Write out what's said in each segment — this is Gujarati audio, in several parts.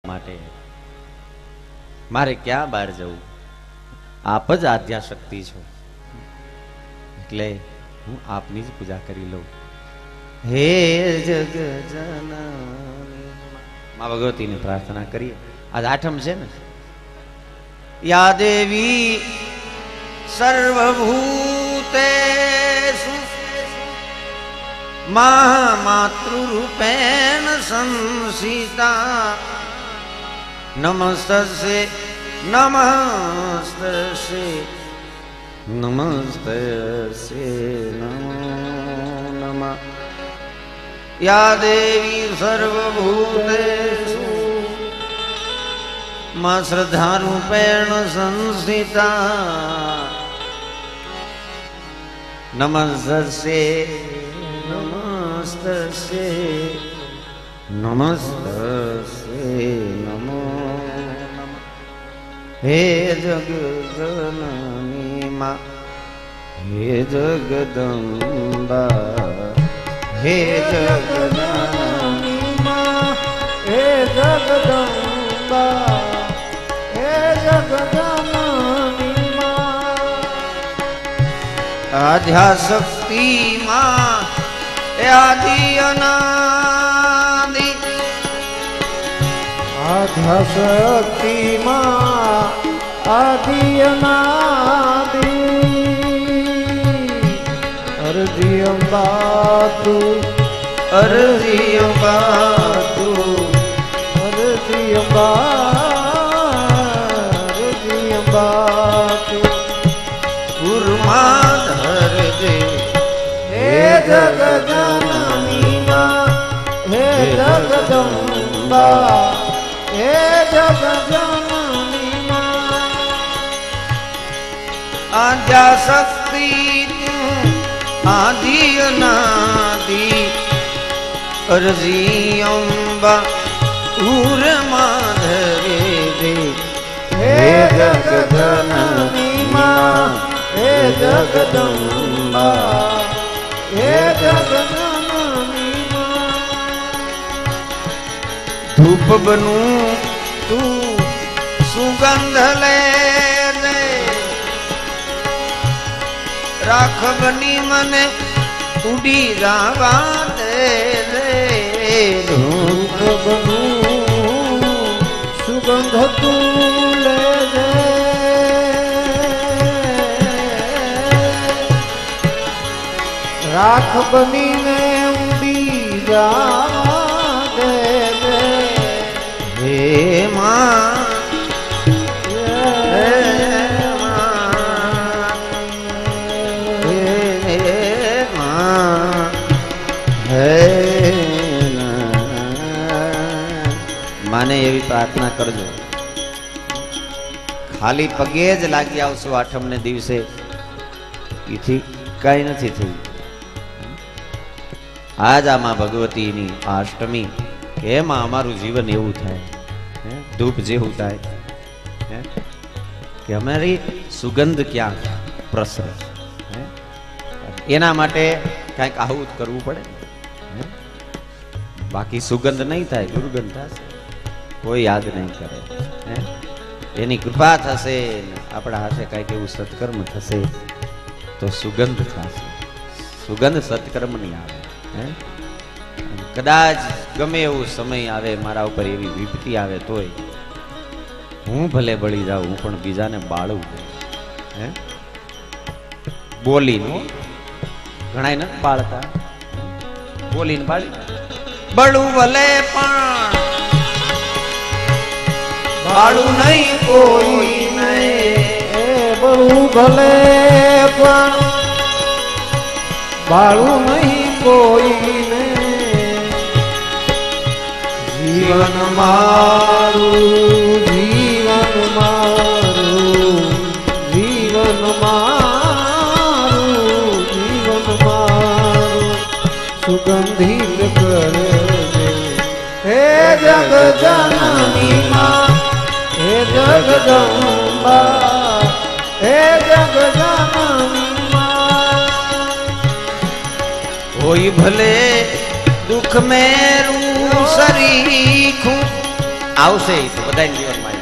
માટે, મારે ક્યાં બહાર જવું? આપ જ આદ્યા શક્તિ છો, એટલે હું આપની જ પૂજા કરી લઉં. હે જગ જનની માં ભગવતીને પ્રાર્થના કરીએ. આજ આઠમ છે ને. યા દેવી સર્વભૂતેષુ માતૃરૂપેણ સંસિતા નમસ્તસ્ય નમસ્તસ્ય નમસ્તસ્ય નમો નમઃ. યા દેવી સર્વભૂતેષુ માં શ્રદ્ધારૂપેણ સંસ્થિતા નમસ્તસ્ય નમસ્તસ્ય નમસ્તસ્ય નમો નમઃ. હે જગજનની માં, હે જગદંબા, હે જગજનની માં, હે જગદંબા, હે જગદનની માં. આદ્યા શક્તિ માં, હે આદિ અનાદિ. આદ્યા શક્તિ માં, આદિ અનાદિ. અરજી અંબા તું, અરજી અંબા તું, અરજી અંબા, અરજી અંબા તું. ગુરુમાં ધરજે. હે જગજનની માં, હે જગદંબા, હે જગજનની માં. આદ્યા શક્તિ તું, આદિ અનાદિ. અરજી અંબા ગુરુમાં ધરજે. હે જગજનની માં, હે જગદંબા, હે જગજનની માં. ધૂપ બનું તું સુગંધ લે રે. રાખ બની મને ઉડી જવા દે રે. ધૂપ બનું સુગંધ તું લેજે. રાખ બનીને ઉડી જા દેજે. હે માં, માને એવી પ્રાર્થના કરજો. ખાલી પગે જ લાગી આવશો આઠમ ને દિવસે, એથી કઈ નથી થયું. આજ આમાં ભગવતીની અષ્ટમી, એમાં અમારું જીવન એવું થાય, ધૂપ જેવું થાય કે અમારી સુગંધ ક્યાં પ્રસરે. એના માટે કઈક આવું જ કરવું પડે. બાકી સુગંધ નહીં થાય, દુર્ગંધ થશે. કોઈ યાદ નહીં કરે. એની કૃપા થશે, આપણા હાથે કઈક એવું સત્કર્મ થશે તો સુગંધ થશે. સુગંધ સત્કર્મની આવે. કદાચ ગમે એવું સમય આવે, મારા ઉપર એવી વિપત્તિ આવે તોય હું ભલે બળી જાઉં, હું પણ બીજાને બાળું. બોલીને ઘણા નથી બાળતા, બોલીને બાળી બળું ભલે પણ બાળું નહીં કોઈ નહીં. બળું ભલે પણ બાળું નહીં કોઈને. જીવન મારું, જીવન મારું, જીવન મારું, જીવન મારું સુગંધિત કરે. હે જગજનની માં, હે જગદંબા, હે જગજનની માં. હોય ભલે દુઃખ મેરું સરીખું, આવશે ઈ તો બધાના જીવનમાં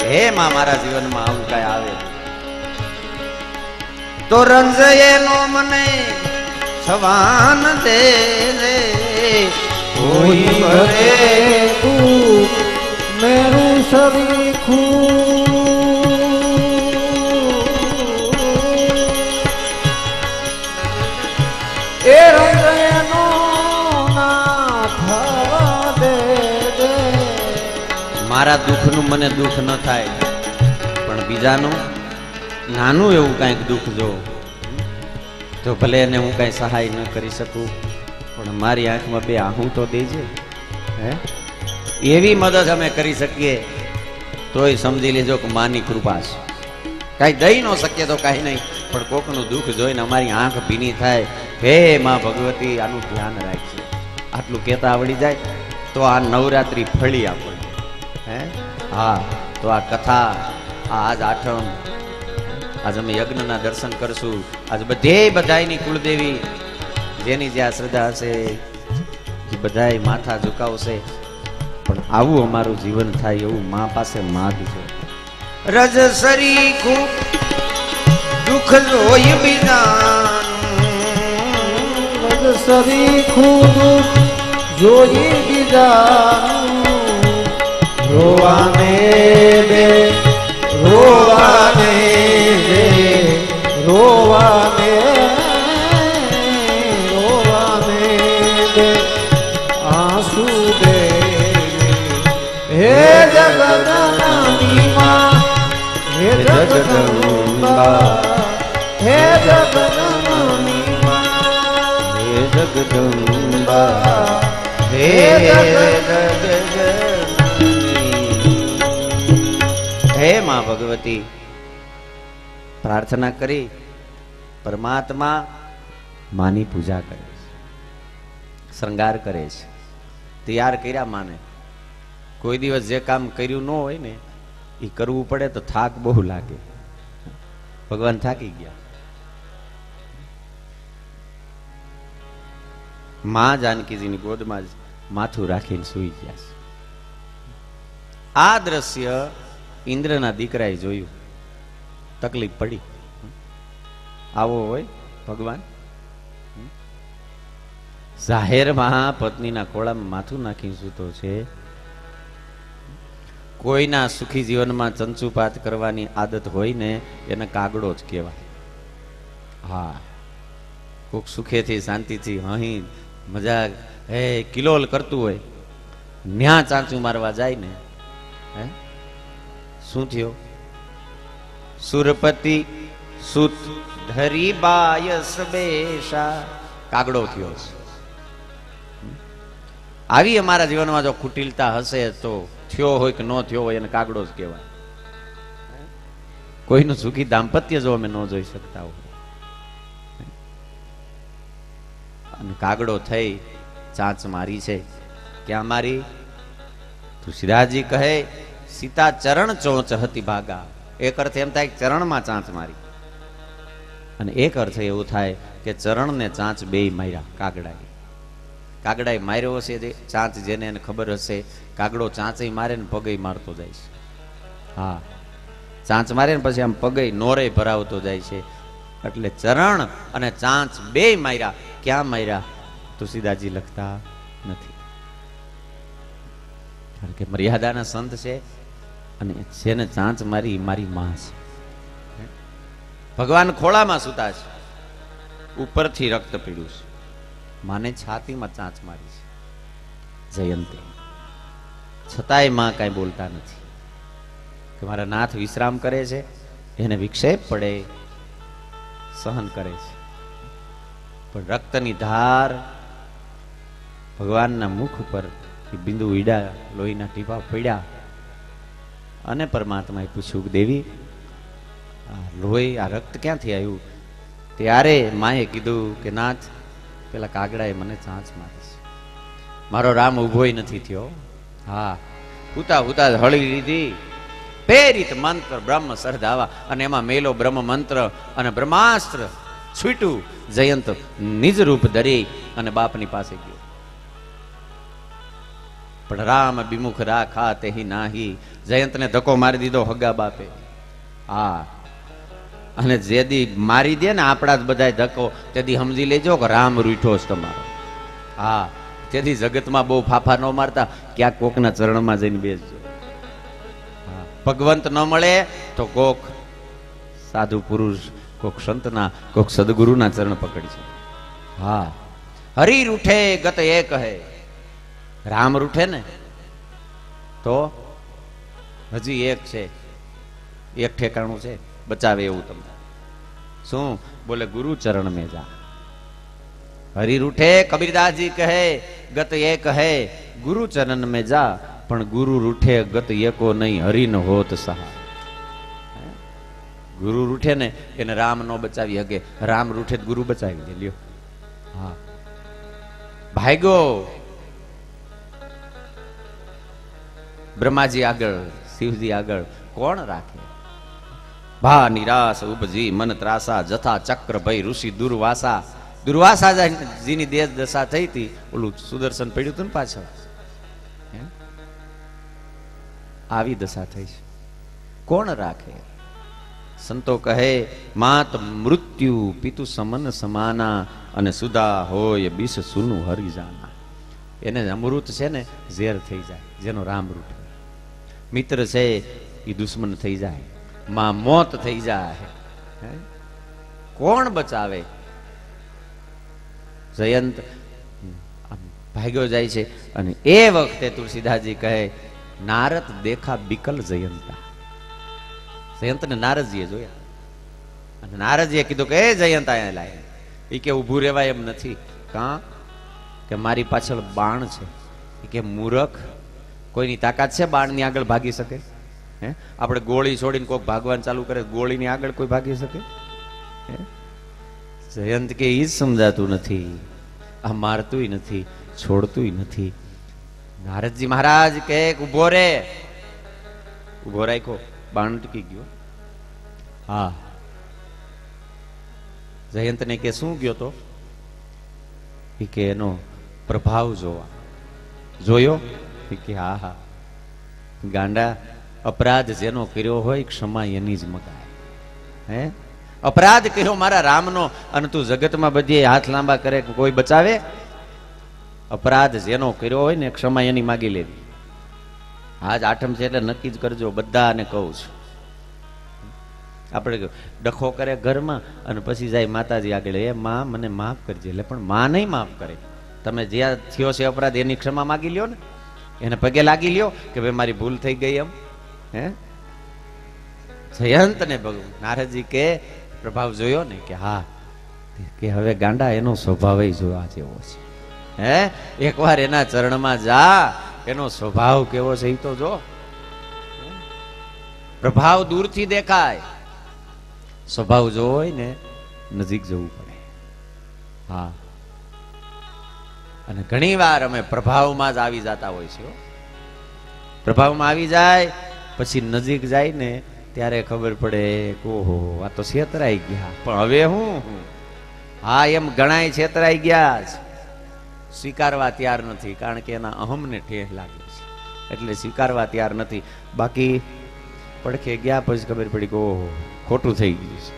હે માં મારા જીવનમાં આવું કઈ આવે તો રંજયે નો મને સવાન દે રે કોઈ ભરે દુઃખ મેરું સરીખું એ હૃદયનો ના થવા દે દે. મારા દુઃખનું મને દુઃખ ન થાય પણ બીજાનું નાનું એવું કાંઈક દુઃખ જો તો ભલે એને હું કાંઈ સહાય ન કરી શકું પણ મારી આંખમાં બે આહું તો દેજે હે એવી મદદ અમે કરી શકીએ તોય સમજી લેજો કે માની કૃપા છે. કાંઈ દઈ ન શકીએ તો કાંઈ નહીં પણ કોકનું દુઃખ જોઈને અમારી આંખ ભીની થાય હે માં ભગવતી આનું ધ્યાન રાખજે. આટલું કહેતા આવડી જાય તો આ નવરાત્રી ફળી આપણને હે હા તો આ કથા આજ આઠમ આજ અમે યજ્ઞના દર્શન કરશું. આજ બધાયની કુળદેવી જેની જ્યાં શ્રદ્ધા હશે એ બધાય માથા ઝુકાવશે પણ આવું અમારું જીવન થાય એવું મા પાસે માગજો. રજ સરીખું દુઃખ જોઈ બીજાનું રજ સરીખું દુઃખ જોઈ બીજાનું રોવાને દે રોવાને દે રોવાને રોવાને દે આંસુ દે હે જગદંબી માં હે જગદંબા હે જગદંબી માં હે જગદંબા હે હે માં ભગવતી પ્રાર્થના કરી પરમાત્મા માની પૂજા કરે છે શ્રૃંગાર કરે છે તૈયાર કર્યા માને. કોઈ દિવસ જે કામ કર્યું ન હોય ને એ કરવું પડે તો થાક બહુ લાગે. ભગવાન થાકી ગયા. માં જાનકીજીની ગોદમાં જ માથું રાખીને સૂઈ ગયા છે. આ દ્રશ્ય ઇન્દ્રના દીકરાએ જોયું. તકલીફ પડી. આવો હોય ભગવાન જાહેરમાં પત્નીના ખોળામાં માથું નાખી સૂતો છે. કોઈના સુખી જીવનમાં ચંચુપાત કરવાની આદત હોય ને એને કાગડો જ કહેવાય. હા કોક સુખેથી શાંતિથી અહીં મજા હે કિલોલ કરતું હોય ન્યા ચાંચું મારવા જાય ને હે શું થયો? સુરપતિ સુત ધરી બાયસ બેશા કાગડો થયો. આવી અમારા જીવનમાં જો કુટિલતા હશે તો થયો હોય કે ન થયો હોય એને કાગડો જ કહેવાય. કોઈનું સુખી દાંપત્ય જો અમે ન જોઈ શકતા હોય અને કાગડો થઈ ચાંચ મારી છે. ક્યાં મારી? તુલસીદાસજી કહે સીતા ચરણ ચોંચ હતી ભાગા. એક અર્થ એમ થાય ચરણમાં ચાંચ મારી અને એક અર્થ એવું થાય કે ચરણ ને ચાંચ બે માર્યા કાગડાએ. કાગડાએ માર્યો હશે ચાંચ જેને એને ખબર હશે. કાગડો ચાંચે મારે ને પગે મારતો જાય છે. હા ચાંચ મારે ને પછી આમ પગે નોરે ભરાવતો જાય છે. એટલે ચરણ અને ચાંચ બે માર્યા. ક્યાં માર્યા? તુલસીદાસજી લખતા નથી કારણ કે મર્યાદાના સંત છે અને જેને ચાંચ મારી મારી માં છે. ભગવાન ખોળામાં સુતા છે. ઉપરથી રક્ત પીડ્યું છે. માને છાતીમાં ચાંચ મારી છે જયંતે. છતાંય માં કાંઈ બોલતા નથી કે મારા નાથ વિશ્રામ કરે છે. એને વિક્ષેપ પડે સહન કરે છે પણ રક્તની ધાર ભગવાનના મુખ ઉપર બિંદુ ઉડ્યા લોહીના ટીપા પડ્યા અને પરમાત્માએ પૂછ્યું કે દેવી આ લોહી આ રક્ત ક્યાંથી આવ્યું? ત્યારે માએ કીધું કે નાથ પેલા કાગડાએ મને ચાંચ મારી છે. મારો રામ ઉભોય નથી થયો. હા ઉતા ઉતા હળી લીધી પ્રેરિત મંત્ર બ્રહ્મ સરધાવા અને એમાં મેલો બ્રહ્મ મંત્ર અને બ્રહ્માસ્ત્ર છૂટ્યું. જયંત નિજ રૂપ ધરી અને બાપની પાસે ગયો. પણ રામ વિમુખ રાખા તેહી નાહી. જયંતને ધક્કો મારી દીધો હગા બાપે. હા, અને જે દી મારી દે ને આપણા જ બધા ધક્કો, તેથી સમજી લેજો કે રામ રૂઠો છે તમારો. હા, તેથી જગતમાં બહુ ફાફા ન મારતા, ક્યાંક કોકના ચરણમાં જઈને બેસજો. ભગવંત ન મળે તો કોક સાધુ પુરુષ, કોક સંતના, કોક સદગુરુના ચરણ પકડશે. હા, હરી રૂઠે ગત એ કહે. રામ રૂઠે ને તો હજી એક છે, એક ઠેકાણું છે બચાવે એવું તમને. શું બોલે? ગુરુ ચરણ में જા. હરી રૂઠે, કબીરદાસજી કહે ગત એ કહે ગુરુ ચરણ में જા. પણ ગુરુ રૂઠે ગત એકો નહીં, હરિ ન હોત સહાય. ગુરુ રૂઠે ને એને રામ નો બચાવી શકે, રામ રૂઠે ગુરુ બચાવી દે. લ્યો, હા, ભાગ્યો બ્રહ્માજી આગળ, શિવજી આગળ કોણ રાખે? ભા નિરાશ ઉપજી મન ત્રાસા, જથા ચક્ર ભય ઋષિ દુર્વાસા. દુર્વાસાજીની દેશ દશા થઈ હતી, ઓલું સુદર્શન પડ્યું હતું ને પાછળ, આવી દશા થઈ છે. કોણ રાખે? સંતો કહે માત મૃત્યુ પિતુ સમન સમાના, અને સુધા હોય બીસ સુનું હરિજાના. એને અમૃત છે ને ઝેર થઈ જાય જેનો રામ રૂઠે. મિત્ર છે એ દુશ્મન થઈ જાય, માં મોત થઈ જાય. કોણ બચાવે? જયંત ભાગ્યો જાય છે. અને એ વખતે તુલસીદાસજી કહે નારદ દેખા બિકલ જયંતા. જયંતને નારદજીએ જોયા, અને નારદજીએ કીધું કે એ જયંત અહીંયા લાય. એ કે ઊભું રહેવાય એમ નથી. કાં? કે મારી પાછળ બાણ છે. એ કે મૂરખ, કોઈની તાકાત છે બાણની આગળ ભાગી શકે? હે, આપણે ગોળી છોડીને કોઈ ભાગવાન ચાલુ કરે, ગોળીની આગળ કોઈ ભાગી શકે? જયંત કે ઈ જ સમજાતું નથી, આ મારતુંય નથી, છોડતુંય નથી. નારદજી મહારાજ કે ઉભો રે. ઉભો રાખ્યો, બાણ ટકી ગયો. હા, જયંતને કે શું ગયો તો? એ કે એનો પ્રભાવ જોવા. જોયો? એ કે હા હા, ગાંડા, અપરાધ જેનો કર્યો હોય ક્ષમા એની જ મગાય. હે, અપરાધ કર્યો મારા રામનો, અને તું જગતમાં બધી હાથ લાંબા કરે, કોઈ બચાવે? અપરાધ જેનો કર્યો હોય ને ક્ષમા એની માગી લેવી. આજ આઠમ છે એટલે નક્કી જ કરજો, બધાને કહું છું. આપણે ડખો કરે ઘરમાં અને પછી જાય માતાજી આગળ, એ માં મને માફ કરજે. એટલે પણ માં નહીં માફ કરે. તમે જ્યાં થયો છે અપરાધ એની ક્ષમા માગી લ્યો ને, એને પગે લાગી લ્યો કે ભાઈ મારી ભૂલ થઈ ગઈ એમ. હે, જયંત ને નારદજી કે પ્રભાવ જોયો ને? કે હા. કે હવે ગાંડા એનો સ્વભાવ જોવા જેવો છે. હે, એકવાર એના ચરણમાં જા, એનો સ્વભાવ કેવો છે એ તો જો. પ્રભાવ દૂરથી દેખાય, સ્વભાવ જોવો હોય ને નજીક જવું પડે. હા, અને ઘણી વાર અમે પ્રભાવમાં જ આવી જતા હોય છે. પ્રભાવમાં આવી જાય પછી નજીક જાય ને ત્યારે ખબર પડે કે ઓહો આ તો છેતરાઈ ગયા. પણ હવે હું, હા એમ ઘણાય છેતરાઈ ગયા છે, સ્વીકારવા તૈયાર નથી, કારણ કે એના અહમને ઠેહ લાગે છે એટલે સ્વીકારવા તૈયાર નથી. બાકી પડખે ગયા પછી ખબર પડી કે ઓહો ખોટું થઈ ગયું છે.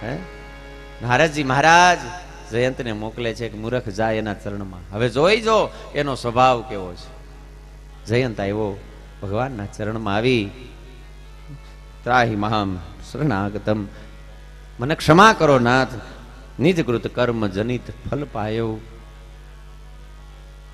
હે, નારદજી મહારાજ જયંતને મોકલે છે કે મૂર્ખ જાય એના ચરણમાં, હવે જોઈ જો એનો સ્વભાવ કેવો છે. જયંત આવ્યો, ભગવાનના ચરણમાં આવી, ત્રાહી મહામ શરણાગતમ, મને ક્ષમા કરો નાથ, નિજકૃત કર્મ જનિત ફલ પાયો.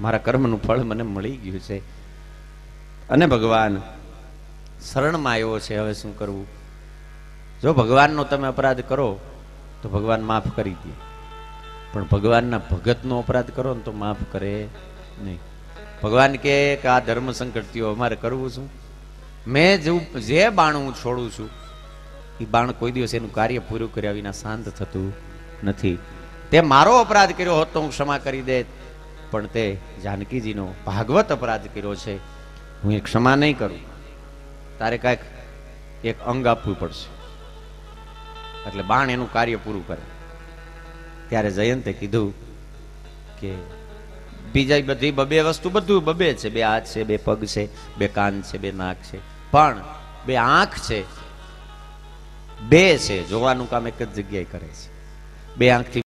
મારા કર્મનું ફળ મને મળી ગયું છે અને ભગવાન શરણમાં આવ્યો છે. હવે શું કરવું? જો ભગવાનનો તમે અપરાધ કરો તો ભગવાન માફ કરી દે, પણ ભગવાનના ભગતનો અપરાધ કરો ને તો માફ કરે નહીં. ભગવાન કે આ ધર્મ સંકટ થયો, અમારે કરવું શું? મેં જે બાણ હું છોડું છું એ બાણ કોઈ દિવસ એનું કાર્ય પૂરું કર્યા વિના શાંત થતું નથી. તે મારો અપરાધ કર્યો હોત તો હું ક્ષમા કરી દે, પણ તે જાનકીજીનો ભાગવત અપરાધ કર્યો છે, હું એ ક્ષમા નહીં કરું. તારે કાંઈક એક અંગ આપવું પડશે. એટલે બાણ એનું કાર્ય પૂરું કરે. ત્યારે જયંતે કીધું કે બીજા બધી બબે વસ્તુ બધું બબે છે. બે હાથ છે, બે પગ છે, બે કાન છે, બે નાક છે, પણ બે આંખ છે, બે છે. જોવાનું કામ એક જ જગ્યાએ કરે છે. બે આંખથી